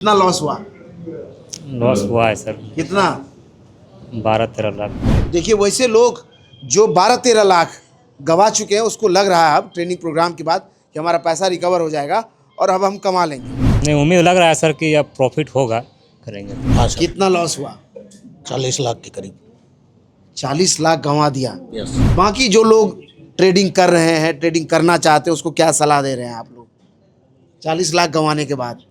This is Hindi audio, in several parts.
कितना लॉस हुआ? लॉस हुआ है सर। कितना? 12-13 लाख। देखिए, वैसे लोग जो 12-13 लाख गवा चुके हैं उसको लग रहा है अब ट्रेनिंग प्रोग्राम के बाद कि हमारा पैसा रिकवर हो जाएगा और अब हम कमा लेंगे। नहीं, उम्मीद लग रहा है सर कि अब प्रॉफिट होगा, करेंगे। हाँ सर, कितना लॉस हुआ? 40 लाख के करीब। 40 लाख गंवा दिया। यस। बाकी जो लोग ट्रेडिंग कर रहे हैं, ट्रेडिंग करना चाहते हैं, उसको क्या सलाह दे रहे हैं आप लोग 40 लाख गंवाने के बाद?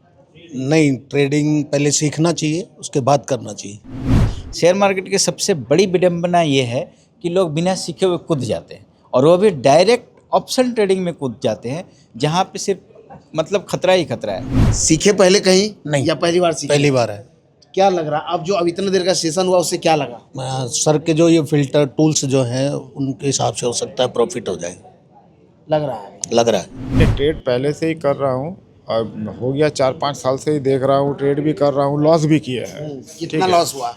नहीं, ट्रेडिंग पहले सीखना चाहिए, उसके बाद करना चाहिए। शेयर मार्केट की सबसे बड़ी विडंबना ये है कि लोग बिना सीखे हुए कूद जाते हैं और वो भी डायरेक्ट ऑप्शन ट्रेडिंग में कूद जाते हैं, जहाँ पे सिर्फ मतलब खतरा ही खतरा है। सीखे पहले कहीं नहीं। या पहली बार सीखे? पहली बार है। क्या लग रहा? अब इतना देर का सेशन हुआ उससे क्या लगा? सर के जो ये फिल्टर टूल्स जो हैं उनके हिसाब से हो सकता है प्रॉफिट हो जाए, लग रहा है। लग रहा है। मैं ट्रेड पहले से ही कर रहा हूँ और हो गया 4-5 साल से ही देख रहा हूँ, ट्रेड भी कर रहा हूँ, लॉस भी किया है। कितना लॉस हुआ?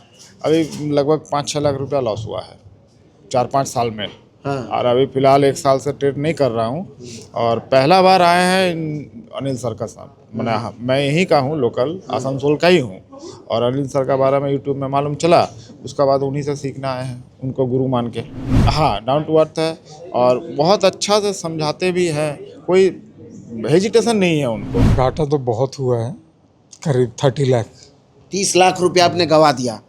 अभी लगभग 5-6 लाख रुपया लॉस हुआ है 4-5 साल में। हाँ। और अभी फ़िलहाल 1 साल से ट्रेड नहीं कर रहा हूँ और पहला बार आए हैं अनिल सर का साथ। मैं यहीं का हूँ, लोकल आसनसोल का ही हूँ और अनिल सर का बारे में यूट्यूब में मालूम चला, उसका बाद उन्हीं से सीखना आए हैं, उनको गुरु मान के। हाँ, डाउन टू अर्थ है और बहुत अच्छा से समझाते भी हैं, कोई हेजिटेशन नहीं है उनको। घाटा तो बहुत हुआ है, करीब 30 लाख। 30 लाख रुपया आपने गवा दिया।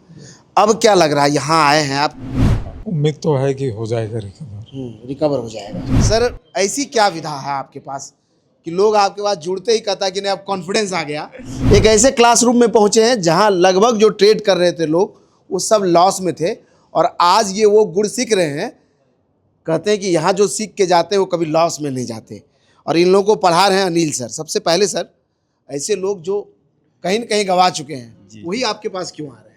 अब क्या लग रहा है, यहाँ आए हैं आप? उम्मीद तो है कि हो जाएगा रिकवर। रिकवर हो जाएगा। सर, ऐसी क्या विधा है आपके पास कि लोग आपके पास जुड़ते ही कहता कि नहीं अब कॉन्फिडेंस आ गया? एक ऐसे क्लासरूम में पहुंचे हैं जहां लगभग जो ट्रेड कर रहे थे लोग वो सब लॉस में थे और आज ये वो गुण सीख रहे हैं। कहते हैं कि यहाँ जो सीख के जाते हैं वो कभी लॉस में नहीं जाते और इन लोगों को पढ़ा रहे हैं अनिल सर। सबसे पहले सर, ऐसे लोग जो कहीं न कहीं गवा चुके हैं वही आपके पास क्यों आ रहे हैं?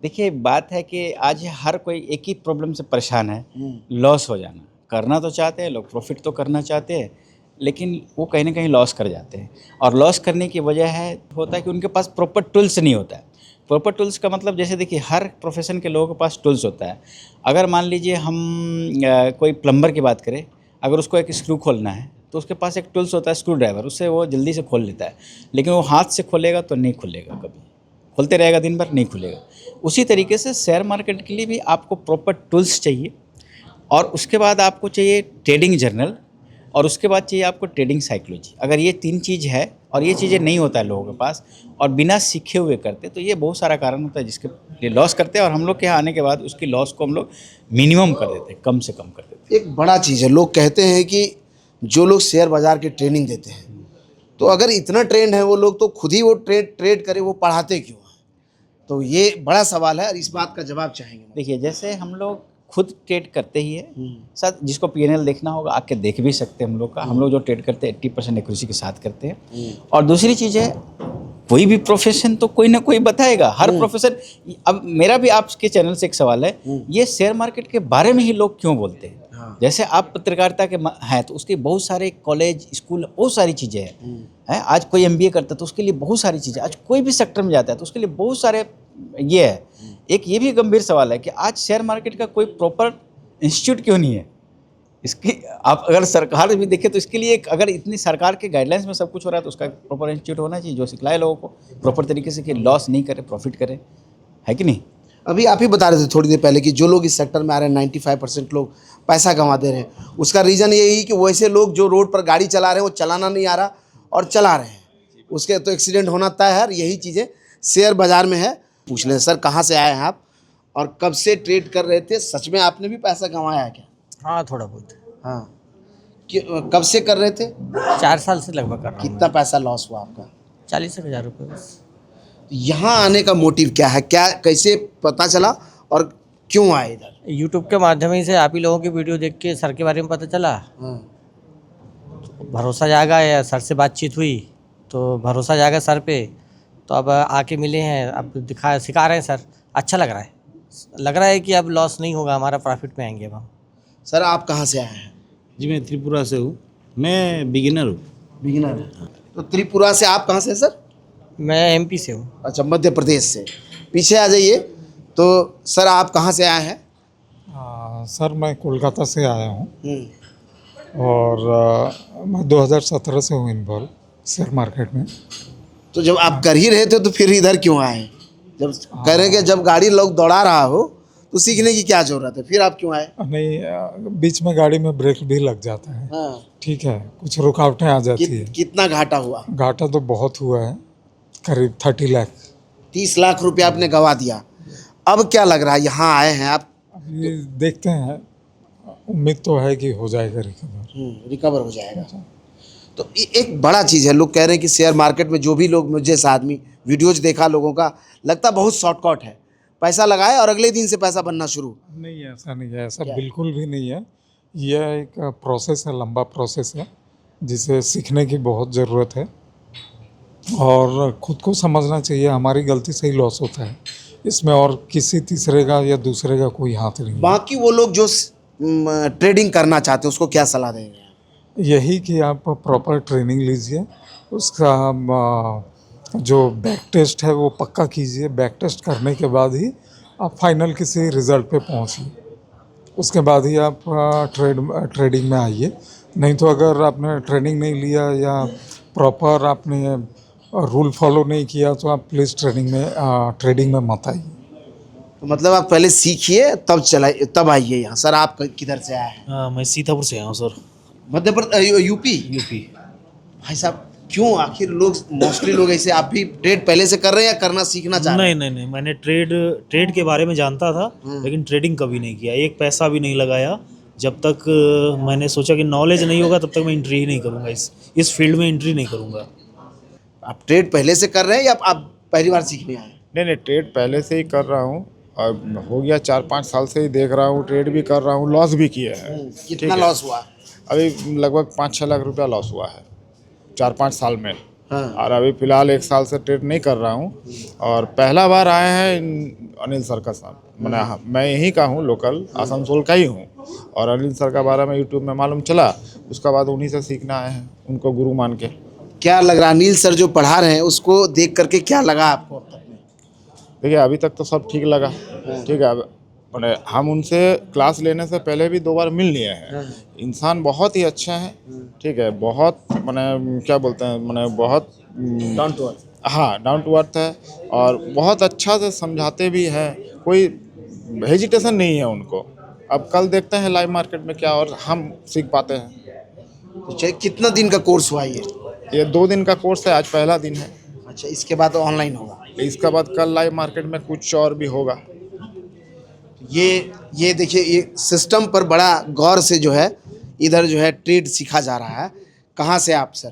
देखिए, बात है कि आज हर कोई एक ही प्रॉब्लम से परेशान है, लॉस हो जाना। करना तो चाहते हैं लोग, प्रॉफिट तो करना चाहते हैं, लेकिन वो कहीं ना कहीं लॉस कर जाते हैं और लॉस करने की वजह है होता है कि उनके पास प्रॉपर टूल्स नहीं होता है। प्रॉपर टूल्स का मतलब जैसे देखिए, हर प्रोफेशन के लोगों के पास टूल्स होता है। अगर मान लीजिए हम कोई प्लम्बर की बात करें, अगर उसको एक स्क्रू खोलना है तो उसके पास एक टूल्स होता है, स्क्रू ड्राइवर, उससे वो जल्दी से खोल लेता है, लेकिन वो हाथ से खोलेगा तो नहीं खुलेगा, कभी खोलते रहेगा दिन भर नहीं खुलेगा। उसी तरीके से शेयर मार्केट के लिए भी आपको प्रॉपर टूल्स चाहिए और उसके बाद आपको चाहिए ट्रेडिंग जर्नल और उसके बाद चाहिए आपको ट्रेडिंग साइकोलॉजी। अगर ये 3 चीज़ है और ये चीज़ें नहीं होता है लोगों के पास और बिना सीखे हुए करते, तो ये बहुत सारा कारण होता है जिसके लिए लॉस करते हैं और हम लोग के यहाँ आने के बाद उसकी लॉस को हम लोग मिनिमम कर देते हैं, कम से कम कर देते हैं। एक बड़ा चीज़ है, लोग कहते हैं कि जो लोग शेयर बाजार की ट्रेनिंग देते हैं तो अगर इतना ट्रेंड है वो लोग तो खुद ही वो ट्रेड करे, वो पढ़ाते क्यों हैं? तो ये बड़ा सवाल है और इस बात का जवाब चाहेंगे। देखिए, जैसे हम लोग खुद ट्रेड करते ही है, साथ जिसको पीएनएल देखना होगा आके देख भी सकते हैं हम लोग का। हम लोग जो ट्रेड करते हैं 80% एक्यूरेसी के साथ करते हैं। और दूसरी चीज़ है, कोई भी प्रोफेशन तो कोई ना कोई बताएगा, हर प्रोफेशन। अब मेरा भी आपके चैनल से एक सवाल है, ये शेयर मार्केट के बारे में ही लोग क्यों बोलते हैं? जैसे आप पत्रकारिता के हैं तो उसके बहुत सारे कॉलेज, स्कूल, बहुत सारी चीज़ें हैं। आज कोई एमबीए करता है तो उसके लिए बहुत सारी चीज़ें, आज कोई भी सेक्टर में जाता है तो उसके लिए बहुत सारे ये है। एक ये भी गंभीर सवाल है कि आज शेयर मार्केट का कोई प्रॉपर इंस्टीट्यूट क्यों नहीं है? इसकी आप अगर सरकार भी देखे तो इसके लिए एक, अगर इतनी सरकार के गाइडलाइंस में सब कुछ हो रहा है तो उसका प्रॉपर इंस्टीट्यूट होना चाहिए जो सिखलाए लोगों को प्रॉपर तरीके से कि लॉस नहीं करे, प्रॉफिट करे, है कि नहीं? अभी आप ही बता रहे थे थोड़ी देर पहले कि जो लोग इस सेक्टर में आ रहे हैं 95% लोग पैसा कमा दे रहे हैं। उसका रीज़न यही कि वैसे लोग जो रोड पर गाड़ी चला रहे हैं वो चलाना नहीं आ रहा और चला रहे हैं, उसके तो एक्सीडेंट होना तय है। यही चीज़ें शेयर बाज़ार में है। पूछ लें सर, कहाँ से आए हैं आप और कब से ट्रेड कर रहे थे? सच में आपने भी पैसा कमाया है क्या? हाँ, थोड़ा बहुत। हाँ, कब से कर रहे थे? 4 साल से लगभग कर रहा हूँ। कितना पैसा लॉस हुआ आपका? 40,000 रुपये बस। यहाँ आने का मोटिव क्या है, क्या कैसे पता चला और क्यों आए इधर? यूट्यूब के माध्यम ही से आप ही लोगों की वीडियो देख के सर के बारे में पता चला। हाँ। भरोसा जागा, या सर से बातचीत हुई तो भरोसा जागा सर पे, तो अब आके मिले हैं, अब सिखा रहे हैं सर। अच्छा लग रहा है कि अब लॉस नहीं होगा, हमारा प्रॉफिट में आएंगे अब हम। सर, आप कहाँ से आए हैं? जी, मैं त्रिपुरा से हूँ। मैं बिगिनर हूँ। बिगिनर है तो त्रिपुरा से। आप कहाँ से हैं सर? मैं एमपी से हूँ। अच्छा, मध्य प्रदेश से। पीछे आ जाइए। तो सर, आप कहाँ से आए हैं? सर, मैं कोलकाता से आया हूँ और मैं 2017 से हूँ इन्वॉल्व शेयर मार्केट में। तो जब आप कर ही रहे थे तो फिर इधर क्यों आए? जब कह रहे हैं कि जब गाड़ी लोग दौड़ा रहा हो तो सीखने की क्या जरूरत है, फिर आप क्यों आए? नहीं, बीच में गाड़ी में ब्रेक भी लग जाता है। हाँ। ठीक है, कुछ रुकावटें आ जाती है। कितना घाटा हुआ? घाटा तो बहुत हुआ है, करीब 30 लाख। 30 लाख रुपया आपने गवा दिया। अब क्या लग रहा है, यहाँ आए हैं आप, अभी देखते हैं, उम्मीद तो है कि हो जाएगा रिकवर। रिकवर हो जाएगा। तो एक बड़ा चीज़ है, लोग कह रहे हैं कि शेयर मार्केट में जो भी लोग, मुझे जैसा आदमी वीडियोज देखा लोगों का, लगता बहुत शॉर्टकट है, पैसा लगाए और अगले दिन से पैसा बनना शुरू। नहीं, ऐसा नहीं है, ऐसा बिल्कुल भी नहीं है। यह एक प्रोसेस है, लंबा प्रोसेस है, जिसे सीखने की बहुत ज़रूरत है और खुद को समझना चाहिए हमारी गलती से ही लॉस होता है इसमें, और किसी तीसरे का या दूसरे का कोई हाथ नहीं है। बाकी वो लोग जो ट्रेडिंग करना चाहते हैं उसको क्या सलाह देंगे? यही कि आप प्रॉपर ट्रेनिंग लीजिए, उसका जो बैक टेस्ट है वो पक्का कीजिए। बैक टेस्ट करने के बाद ही आप फाइनल किसी रिज़ल्ट पे पहुंचिए, उसके बाद ही आप ट्रेडिंग में आइए। नहीं तो अगर आपने ट्रेनिंग नहीं लिया या प्रॉपर आपने रूल फॉलो नहीं किया तो आप प्लीज़ ट्रेडिंग में मत आइए। तो मतलब आप पहले सीखिए तब चलाइए, तब आइए यहाँ। सर आप किधर से आए हैं? हाँ, मैं सीतापुर से आया हूँ सर। मध्य प्रदेश, यूपी? भाई साहब क्यों, आखिर लोग मोस्टली लोग ऐसे, आप भी ट्रेड पहले से कर रहे हैं या करना सीखना चाह रहे हैं? नहीं, मैंने ट्रेड के बारे में जानता था, लेकिन ट्रेडिंग कभी नहीं किया, एक पैसा भी नहीं लगाया। जब तक मैंने सोचा कि नॉलेज नहीं होगा तब तक मैं एंट्री ही नहीं करूँगा, इस फील्ड में एंट्री नहीं करूँगा। आप ट्रेड पहले से कर रहे हैं या आप पहली बार सीखने आए? नहीं, ट्रेड पहले से ही कर रहा हूँ और हो गया 4-5 साल से ही देख रहा हूँ, ट्रेड भी कर रहा हूँ, लॉस भी किया है। कितना लॉस हुआ? अभी लगभग 5-6 लाख रुपया लॉस हुआ है 4-5 साल में। हाँ। और अभी फ़िलहाल 1 साल से ट्रेड नहीं कर रहा हूँ और पहला बार आए हैं अनिल सर का साथ। मैं यहीं का हूँ, लोकल आसनसोल का ही हूँ और अनिल सर का बारे में यूट्यूब में मालूम चला, उसका बाद उन्हीं से सीखना आए हैं, उनको गुरु मान के। क्या लग रहा, अनिल सर जो पढ़ा रहे हैं उसको देख करके क्या लगा आपको? देखिए अभी तक तो सब ठीक लगा, ठीक है। मैंने हम उनसे क्लास लेने से पहले भी 2 बार मिल लिए हैं। इंसान बहुत ही अच्छे हैं, ठीक है, बहुत मैंने क्या बोलते हैं, मैंने बहुत डाउन टू अर्थ। हाँ, डाउन टू अर्थ है और बहुत अच्छा से समझाते भी हैं, कोई हेजिटेशन नहीं है उनको। अब कल देखते हैं लाइव मार्केट में क्या और हम सीख पाते हैं। तो कितना दिन का कोर्स हुआ ये 2 दिन का कोर्स है, आज पहला दिन है। अच्छा, इसके बाद ऑनलाइन होगा? इसके बाद कल लाइव मार्केट में कुछ और भी होगा। ये देखिए, ये सिस्टम पर बड़ा गौर से जो है इधर जो है ट्रेड सीखा जा रहा है। कहाँ से आप सर?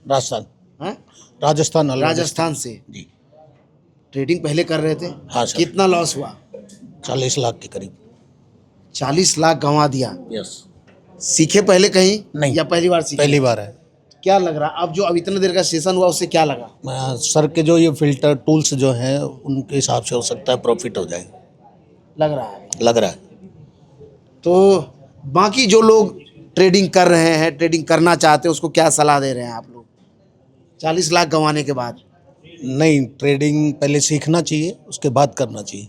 राजस्थान। हैं? राजस्थान राजस्थान से जी। ट्रेडिंग पहले कर रहे थे? हाँ सर। कितना लॉस हुआ? 40 लाख के करीब। 40 लाख गंवा दिया। यस। सीखे पहले कहीं नहीं। या पहली बार सीखे? पहली बार है। क्या लग रहा, अब इतना देर का सेशन हुआ उससे क्या लगा? सर के जो ये फिल्टर टूल्स जो हैं उनके हिसाब से हो सकता है प्रॉफिट हो जाए, लग रहा है। लग रहा है। तो बाकी जो लोग ट्रेडिंग कर रहे हैं, ट्रेडिंग करना चाहते हैं, उसको क्या सलाह दे रहे हैं आप लोग 40 लाख गंवाने के बाद? नहीं, ट्रेडिंग पहले सीखना चाहिए, उसके बाद करना चाहिए।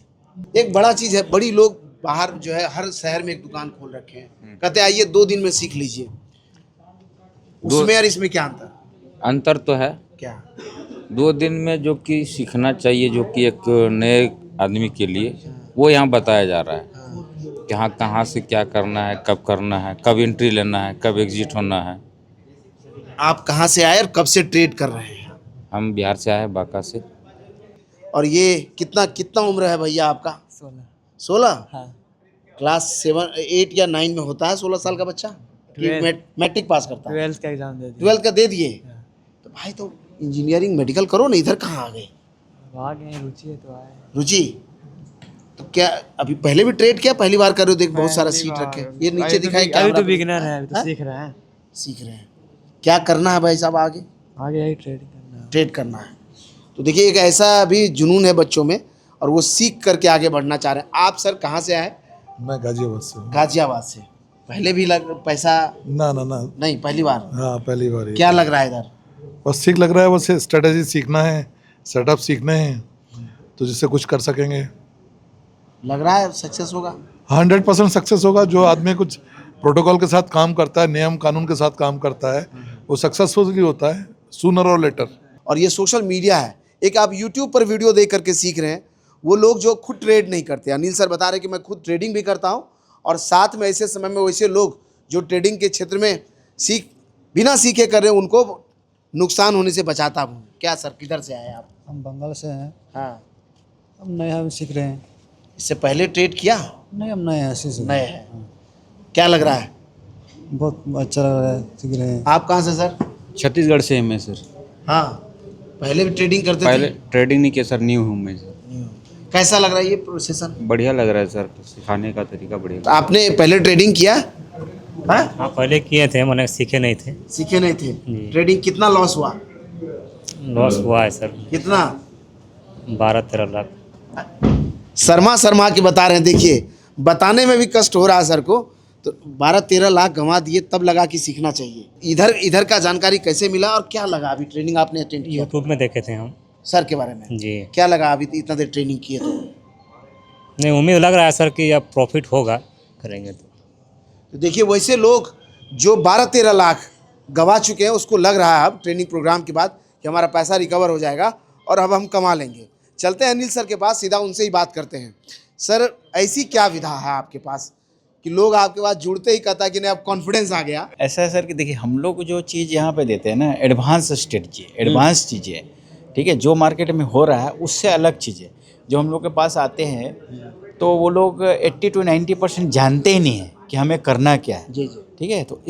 एक बड़ा चीज़ है, बड़ी लोग बाहर जो है हर शहर में एक दुकान खोल रखे हैं, कहते हैं आइए 2 दिन में सीख लीजिए। उसमें और इसमें क्या अंतर तो है। क्या? 2 दिन में जो कि सीखना चाहिए, जो कि एक नए आदमी के लिए, वो यहाँ बताया जा रहा है कि हाँ कहाँ से क्या करना है, कब करना है, कब एंट्री लेना है, कब एग्जिट होना है। आप कहाँ से आए और कब से ट्रेड कर रहे हैं? हम बिहार से आए, बांका से। और ये कितना उम्र है भैया आपका? 16? हाँ। क्लास 7, 8 या 9 में होता है 16 साल का बच्चा? मैट्रिक पास करता है? 12th का एग्जाम दे 12th का दे दिए? तो भाई तो इंजीनियरिंग मेडिकल करो ना, इधर कहाँ आ गए? आ गए, रुचि है तो आए। रुचि? तो क्या अभी पहले भी ट्रेड किया, पहली बार कर रहे हो? देख बहुत सारा सीट रखे, ये नीचे दिखाई क्या? अभी तो बिगिनर है, अभी तो सीख रहे हैं। सीख रहे हैं। क्या करना है भाई साहब आगे? आगे यही ट्रेडिंग करना है। ट्रेड करना है। तो देखिए एक ऐसा अभी जुनून है बच्चों में और वो सीख करके आगे बढ़ना चाह रहे हैं। आप सर कहाँ से आए? मैं गाजियाबाद से हूँ। गाजियाबाद से। पहले भी पैसा? ना नहीं, पहली बार? हाँ, पहली बार। क्या लग रहा है इधर? बस ठीक लग रहा है, बस स्ट्रेटेजी सीखना है, सेटअप सीखने हैं तो जिससे कुछ कर सकेंगे। लग रहा है सक्सेस होगा? 100% सक्सेस होगा। जो आदमी कुछ प्रोटोकॉल के साथ काम करता है, नियम कानून के साथ काम करता है, वो सक्सेसफुल होता है सूनर और लेटर। और ये सोशल मीडिया है। एक आप यूट्यूब पर वीडियो देख करके सीख रहे हैं, वो लोग जो खुद ट्रेड नहीं करते। अनिल सर बता रहे हैं कि मैं खुद ट्रेडिंग भी करता हूँ और साथ में ऐसे समय में वैसे लोग जो ट्रेडिंग के क्षेत्र में बिना सीखे कर रहे हैं उनको नुकसान होने से बचाता हूँ। क्या सर, किधर से आए आप? हम बंगाल से हैं। हाँ, हम नए हम सीख रहे हैं। इससे पहले ट्रेड किया? नहीं, हम नए हैं, ऐसे से नए हैं। क्या लग रहा है? बहुत अच्छा लग रहा है, सीख रहे हैं। आप कहाँ से सर? छत्तीसगढ़ से हैं मैं सर। हाँ, पहले भी ट्रेडिंग करते पहले थे? ट्रेडिंग नहीं किया सर, न्यू हूँ मैं सर। कैसा लग रहा है ये प्रोसेसन? बढ़िया लग रहा है सर, सिखाने का तरीका बढ़िया। तो आपने पहले ट्रेडिंग किया? हाँ, हाँ पहले किए थे, मैंने सीखे नहीं थे। सीखे नहीं थे। जी। ट्रेडिंग कितना लॉस हुआ? लॉस हुआ है सर, कितना? 12-13 लाख। शर्मा के बता रहे हैं। देखिए, बताने में भी कष्ट हो रहा है सर को। तो 12-13 लाख गंवा दिए, तब लगा कि सीखना चाहिए। इधर का जानकारी कैसे मिला और क्या लगा? अभी ट्रेनिंग आपने अटेंड किया यूट्यूब में देखे थे हम सर के बारे में? जी। क्या लगा अभी इतना देर ट्रेनिंग किए तो? नहीं, उम्मीद लग रहा है सर कि अब प्रॉफिट होगा, करेंगे तो देखिए, वैसे लोग जो 12-13 लाख गंवा चुके हैं उसको लग रहा है अब ट्रेनिंग प्रोग्राम के बाद कि हमारा पैसा रिकवर हो जाएगा और अब हम कमा लेंगे। चलते हैं अनिल सर के पास, सीधा उनसे ही बात करते हैं। सर, ऐसी क्या विधा है आपके पास कि लोग आपके पास जुड़ते ही कहता है कि नहीं अब कॉन्फिडेंस आ गया? ऐसा है सर कि देखिए, हम लोग जो चीज़ यहाँ पे देते हैं ना, एडवांस स्ट्रेटजी, एडवांस चीज़ें, ठीक है, जो मार्केट में हो रहा है उससे अलग चीज़ें जो हम लोग के पास आते हैं, तो वो लोग 80 to 90% जानते ही नहीं है कि हमें करना क्या है। जी जी। ठीक है, तो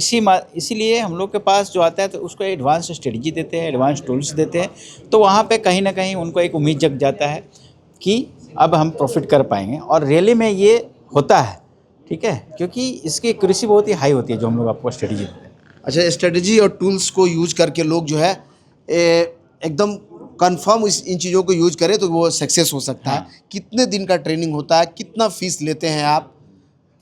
इसीलिए हम लोग के पास जो आता है तो उसको एडवांस स्ट्रेटजी देते हैं, एडवांस टूल्स देते हैं, तो वहाँ पे कहीं ना कहीं उनको एक उम्मीद जग जाता है कि अब हम प्रॉफिट कर पाएंगे, और रियली में ये होता है। ठीक है, क्योंकि इसकी एक्यूरेसी बहुत ही हाई होती है जो हम लोग आपको स्ट्रेटजी देते हैं। अच्छा, स्ट्रेटजी और टूल्स को यूज करके लोग जो है एकदम कंफर्म इन चीज़ों को यूज करें तो वो सक्सेस हो सकता है। कितने दिन का ट्रेनिंग होता है? कितना फीस लेते हैं आप?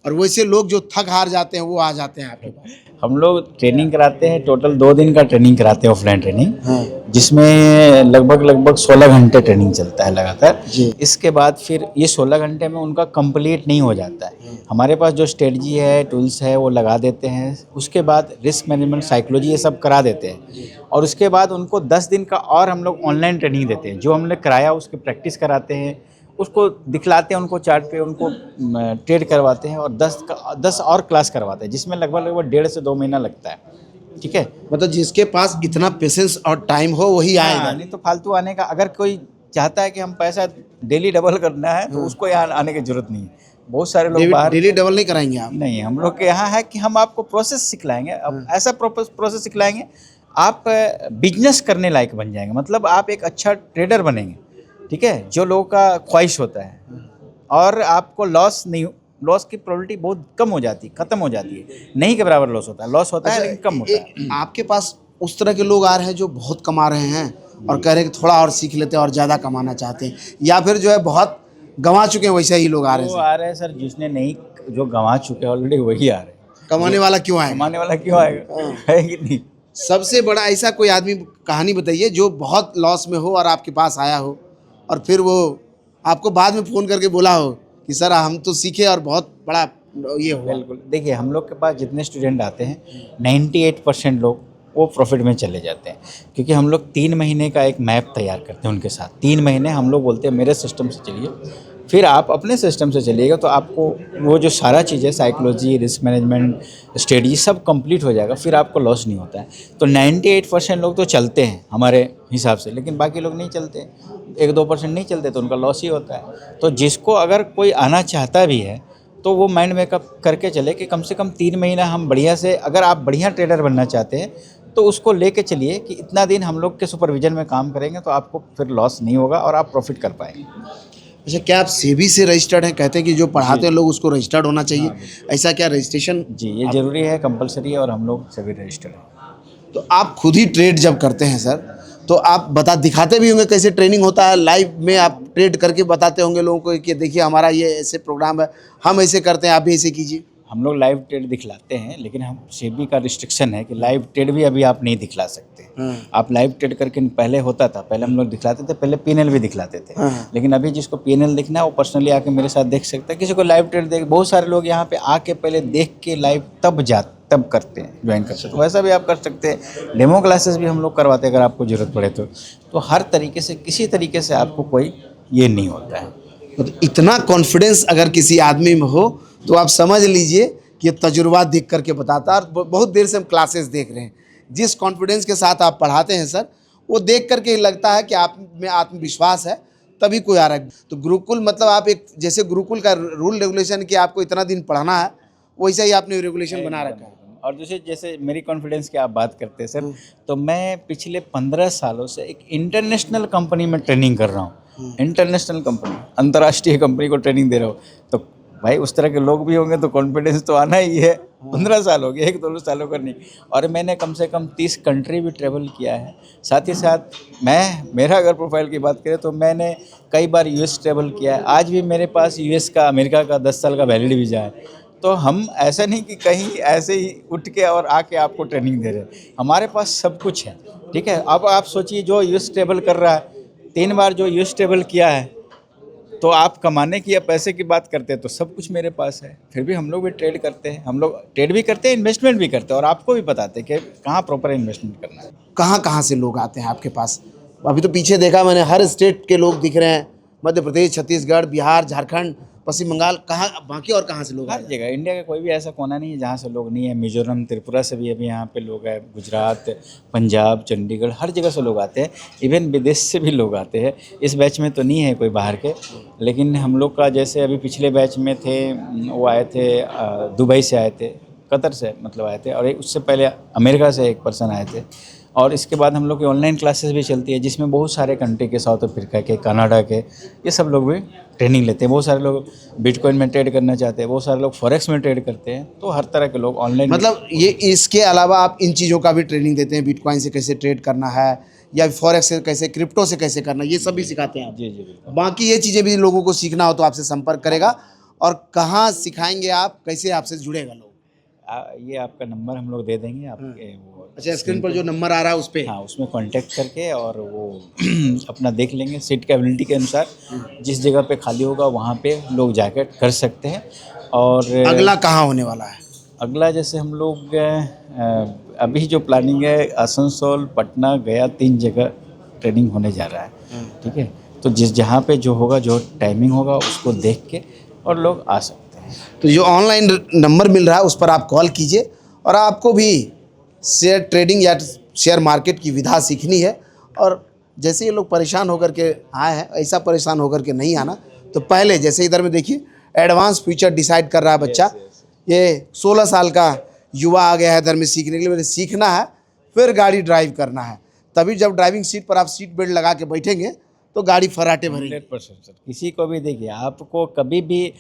और वैसे लोग जो थक हार जाते हैं वो आ जाते हैं आपके पास? हम लोग ट्रेनिंग कराते हैं, टोटल 2 दिन का ट्रेनिंग कराते हैं, ऑफलाइन ट्रेनिंग। हाँ। जिसमें लगभग 16 घंटे ट्रेनिंग चलता है लगातार। जी। इसके बाद फिर ये 16 घंटे में उनका कंप्लीट नहीं हो जाता है। हमारे पास जो स्ट्रेटजी है, टूल्स है, वो लगा देते हैं। उसके बाद रिस्क मैनेजमेंट, साइकोलॉजी, ये सब करा देते हैं। और उसके बाद उनको 10 दिन का और हम लोग ऑनलाइन ट्रेनिंग देते हैं। जो हमने कराया उसकी प्रैक्टिस कराते हैं, उसको दिखलाते हैं, उनको चार्ट पे उनको ट्रेड करवाते हैं, और 10 और क्लास करवाते हैं, जिसमें लगभग 1.5 से 2 महीना लगता है। ठीक है, मतलब जिसके पास इतना पेशेंस और टाइम हो वही आएगा। नहीं तो फालतू आने का, अगर कोई चाहता है कि हम पैसा डेली डबल करना है तो उसको यहाँ आने की जरूरत नहीं है। बहुत सारे लोग बाहर डेली डबल नहीं कराएंगे आप? नहीं, हम लोग के यहाँ है कि हम आपको प्रोसेस सिखलाएंगे। अब ऐसा प्रोसेस सिखलाएंगे आप बिजनेस करने लायक बन जाएंगे, मतलब आप एक अच्छा ट्रेडर बनेंगे। ठीक है, जो लोगों का ख्वाहिश होता है, और आपको लॉस की प्रोबेबिलिटी बहुत कम हो जाती है, खत्म हो जाती है। नहीं के बराबर लॉस होता है, लॉस होता है लेकिन कम होता है। आपके पास उस तरह के लोग आ रहे हैं जो बहुत कमा रहे हैं और कह रहे हैं कि थोड़ा और सीख लेते हैं और ज़्यादा कमाना चाहते हैं, या फिर जो है बहुत गंवा चुके हैं वैसे ही लोग आ रहे हैं? वो आ रहे हैं सर, जिसने नहीं, जो गंवा चुके हैं ऑलरेडी वही आ रहे हैं। कमाने वाला क्यों आएगा? कमाने वाला क्यों आएगा, है कि नहीं? सबसे बड़ा ऐसा कोई आदमी कहानी बताइए जो बहुत लॉस में हो और आपके पास आया हो और फिर वो आपको बाद में फ़ोन करके बोला हो कि सर हम तो सीखे और बहुत बड़ा ये हुआ। बिल्कुल, देखिए, हम लोग के पास जितने स्टूडेंट आते हैं 98% लोग वो प्रॉफिट में चले जाते हैं, क्योंकि हम लोग 3 महीने का एक मैप तैयार करते हैं उनके साथ। 3 महीने हम लोग बोलते हैं मेरे सिस्टम से चलिए, फिर आप अपने सिस्टम से चलिएगा, तो आपको वो जो सारा चीज़ है, साइकोलॉजी, रिस्क मैनेजमेंट, स्ट्रेटजी, सब कंप्लीट हो जाएगा, फिर आपको लॉस नहीं होता है। तो 98% लोग तो चलते हैं हमारे हिसाब से, लेकिन बाकी लोग नहीं चलते, 1-2% नहीं चलते, तो उनका लॉस ही होता है। तो जिसको अगर कोई आना चाहता भी है तो वो माइंड मेकअप करके चले कि कम से कम 3 महीना हम बढ़िया से, अगर आप बढ़िया ट्रेडर बनना चाहते हैं तो उसको लेके चलिए कि इतना दिन हम लोग के सुपरविजन में काम करेंगे तो आपको फिर लॉस नहीं होगा और आप प्रॉफिट कर पाएंगे। अच्छा, क्या आप सेबी से रजिस्टर्ड हैं? कहते हैं कि जो पढ़ाते हैं लोग उसको रजिस्टर्ड होना चाहिए, ऐसा क्या रजिस्ट्रेशन? जी, ये ज़रूरी है, कंपलसरी है, और हम लोग सभी रजिस्टर्ड हैं। तो आप खुद ही ट्रेड जब करते हैं सर, तो आप दिखाते भी होंगे कैसे ट्रेनिंग होता है? लाइव में आप ट्रेड करके बताते होंगे लोगों को कि देखिए हमारा ये ऐसे प्रोग्राम है, हम ऐसे करते हैं, आप भी ऐसे कीजिए। हम लोग लाइव ट्रेड दिखलाते हैं, लेकिन हम सेबी का रिस्ट्रिक्शन है कि लाइव ट्रेड भी अभी आप नहीं दिखला सकते। आप लाइव ट्रेड करके, पहले होता था, पहले हम लोग दिखलाते थे, पहले पीएनएल भी दिखलाते थे, लेकिन अभी जिसको पीएनएल देखना है वो पर्सनली आके मेरे साथ देख सकता है। किसी को लाइव ट्रेड देख, बहुत सारे लोग यहाँ पे आके पहले देख के लाइव तब करते हैं, ज्वाइन करते हैं, तो वैसा भी आप कर सकते हैं। डेमो क्लासेस भी हम लोग करवाते हैं अगर आपको ज़रूरत पड़े तो तो हर तरीके से किसी तरीके से आपको कोई ये नहीं होता है। मतलब इतना कॉन्फिडेंस अगर किसी आदमी में हो तो आप समझ लीजिए कि ये तजुर्बा देख करके बताता है। और बहुत देर से हम क्लासेस देख रहे हैं, जिस कॉन्फिडेंस के साथ आप पढ़ाते हैं सर, वो देख करके लगता है कि आप में आत्मविश्वास है, तभी कोई आ रहा है। तो गुरुकुल मतलब आप एक जैसे गुरुकुल का रूल रेगुलेशन कि आपको इतना दिन पढ़ना है, वैसा ही आपने रेगुलेशन बना रखा है। और दूसरे जैसे मेरी कॉन्फिडेंस की आप बात करते हैं सर, तो मैं पिछले 15 सालों से एक इंटरनेशनल कंपनी में ट्रेनिंग कर रहा हूँ। इंटरनेशनल कंपनी, अंतर्राष्ट्रीय कंपनी को ट्रेनिंग दे रहा हूँ। तो भाई उस तरह के लोग भी होंगे तो कॉन्फिडेंस तो आना ही है। 15 साल हो गए, 1-2 सालों का नहीं। और मैंने कम से कम 30 कंट्री भी ट्रेवल किया है। साथ ही साथ मेरा अगर प्रोफाइल की बात करें तो मैंने कई बार यूएस ट्रेवल किया है। आज भी मेरे पास यूएस का, अमेरिका का 10 साल का वैलिड वीज़ा है। तो हम ऐसा नहीं कि कहीं ऐसे ही उठ के और आके आपको ट्रेनिंग दे रहे हैं, हमारे पास सब कुछ है। ठीक है, अब आप सोचिए जो यूएस ट्रेवल कर रहा है, 3 बार जो यूएस ट्रेवल किया है, तो आप कमाने की या पैसे की बात करते हैं तो सब कुछ मेरे पास है। फिर भी हम लोग भी ट्रेड करते हैं, हम लोग ट्रेड भी करते हैं, इन्वेस्टमेंट भी करते हैं, और आपको भी बताते हैं कि कहाँ प्रॉपर इन्वेस्टमेंट करना है। कहाँ कहाँ से लोग आते हैं आपके पास? अभी तो पीछे देखा मैंने, हर स्टेट के लोग दिख रहे हैं, मध्य प्रदेश, छत्तीसगढ़, बिहार, झारखंड, पश्चिम बंगाल, कहाँ बाकी और कहाँ से लोग? हर जगह, इंडिया का कोई भी ऐसा कोना नहीं है जहाँ से लोग नहीं है। मिजोरम, त्रिपुरा से भी अभी यहाँ पे लोग हैं, गुजरात, पंजाब, चंडीगढ़, हर जगह से लोग आते हैं। इवन विदेश से भी लोग आते हैं। इस बैच में तो नहीं है कोई बाहर के, लेकिन हम लोग का जैसे अभी पिछले बैच में थे, वो आए थे दुबई से आए थे, कतर से मतलब आए थे, और उससे पहले अमेरिका से एक पर्सन आए थे। और इसके बाद हम लोग की ऑनलाइन क्लासेस भी चलती है, जिसमें बहुत सारे कंट्री के, साउथ अफ्रीका के, कनाडा के, ये सब लोग भी ट्रेनिंग लेते हैं। बहुत सारे लोग बिटकॉइन में ट्रेड करना चाहते हैं, बहुत सारे लोग फॉरेक्स में ट्रेड करते हैं। तो हर तरह के लोग ऑनलाइन, मतलब ये इसके अलावा आप इन चीज़ों का भी ट्रेनिंग देते हैं? बिटकॉइन से कैसे ट्रेड करना है, या फॉरेक्स से कैसे, क्रिप्टो से कैसे करना, ये सब भी सिखाते हैं आप? जी बिल्कुल। बाकी ये चीज़ें भी लोगों को सीखना हो तो आपसे संपर्क करेगा। और कहाँ सिखाएंगे आप, कैसे आपसे जुड़ेगा लोग? ये आपका नंबर हम लोग दे देंगे आपके, वो अच्छा, स्क्रीन पर जो नंबर आ रहा है उस पर? हाँ, उसमें कांटेक्ट करके और वो अपना देख लेंगे सीट कैपेबिलिटी के अनुसार। जिस जगह पे खाली होगा वहाँ पे लोग जाकर कर सकते हैं। और अगला कहाँ होने वाला है? अगला जैसे हम लोग अभी जो प्लानिंग है, आसनसोल, पटना, गया, 3 जगह ट्रेनिंग होने जा रहा है। ठीक है, तो जहाँ पे जो होगा, जो टाइमिंग होगा, उसको देख के और लोग आ सकते हैं। तो जो ऑनलाइन नंबर मिल रहा है उस पर आप कॉल कीजिए। और आपको भी शेयर ट्रेडिंग या शेयर मार्केट की विधा सीखनी है, और जैसे ये लोग परेशान होकर के आए हैं, ऐसा परेशान होकर के नहीं आना। तो पहले जैसे इधर में देखिए, एडवांस फ्यूचर डिसाइड कर रहा है बच्चा। ये 16 साल का युवा आ गया है इधर में सीखने के लिए। मैंने सीखना है, फिर गाड़ी ड्राइव करना है, तभी जब ड्राइविंग सीट पर आप सीट बेल्ट लगा के बैठेंगे तो गाड़ी फराटे भरेगी। 100% सर। किसी को भी देखिए, आपको कभी भी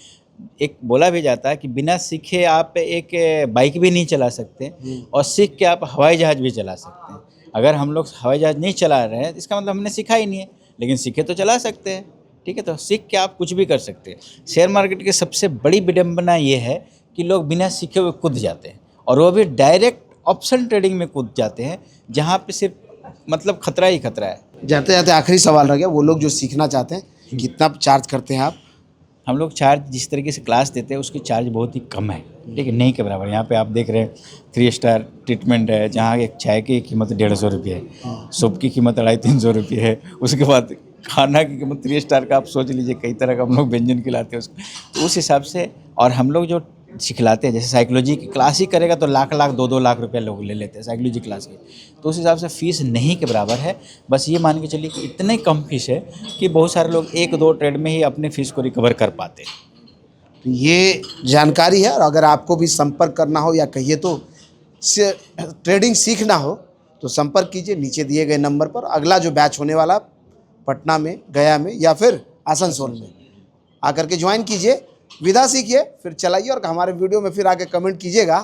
एक बोला भी जाता है कि बिना सीखे आप एक बाइक भी नहीं चला सकते, और सीख के आप हवाई जहाज़ भी चला सकते हैं। अगर हम लोग हवाई जहाज़ नहीं चला रहे हैं, इसका मतलब हमने सीखा ही नहीं है, लेकिन सीखे तो चला सकते हैं। ठीक है, तो सीख के आप कुछ भी कर सकते हैं। शेयर मार्केट की सबसे बड़ी विडंबना ये है कि लोग बिना सीखे हुए कूद जाते हैं, और वो भी डायरेक्ट ऑप्शन ट्रेडिंग में कूद जाते हैं, जहाँ पे सिर्फ मतलब खतरा ही खतरा है। जाते जाते आखिरी सवाल रह गया, वो लोग जो सीखना चाहते हैं, कितना चार्ज करते हैं आप? हम लोग चार्ज जिस तरीके से क्लास देते हैं, उसकी चार्ज बहुत ही कम है, लेकिन नहीं के बराबर। यहाँ पे आप देख रहे हैं 3 स्टार ट्रीटमेंट है, जहाँ एक चाय की कीमत 150 रुपये है, सूप की कीमत 250-300 रुपये है। उसके बाद खाना की कीमत 3 स्टार का आप सोच लीजिए, कई तरह का हम लोग व्यंजन खिलाते हैं उसको। तो उस हिसाब से, और हम लोग जो सिखलाते हैं, जैसे साइकोलॉजी की क्लास ही करेगा तो लाख 2-2 लाख रुपये लोग ले लेते हैं साइकोलॉजी क्लास की। तो उस हिसाब से फ़ीस नहीं के बराबर है। बस ये मान के चलिए कि इतने कम फीस है कि बहुत सारे लोग 1-2 ट्रेड में ही अपने फ़ीस को रिकवर कर पाते हैं। ये जानकारी है। और अगर आपको भी संपर्क करना हो, या कहिए तो ट्रेडिंग सीखना हो, तो संपर्क कीजिए नीचे दिए गए नंबर पर। अगला जो बैच होने वाला पटना में, गया में, या फिर आसनसोल में आकर के ज्वाइन कीजिए, विधा सीखिए, फिर चलाइए, और हमारे वीडियो में फिर आके कमेंट कीजिएगा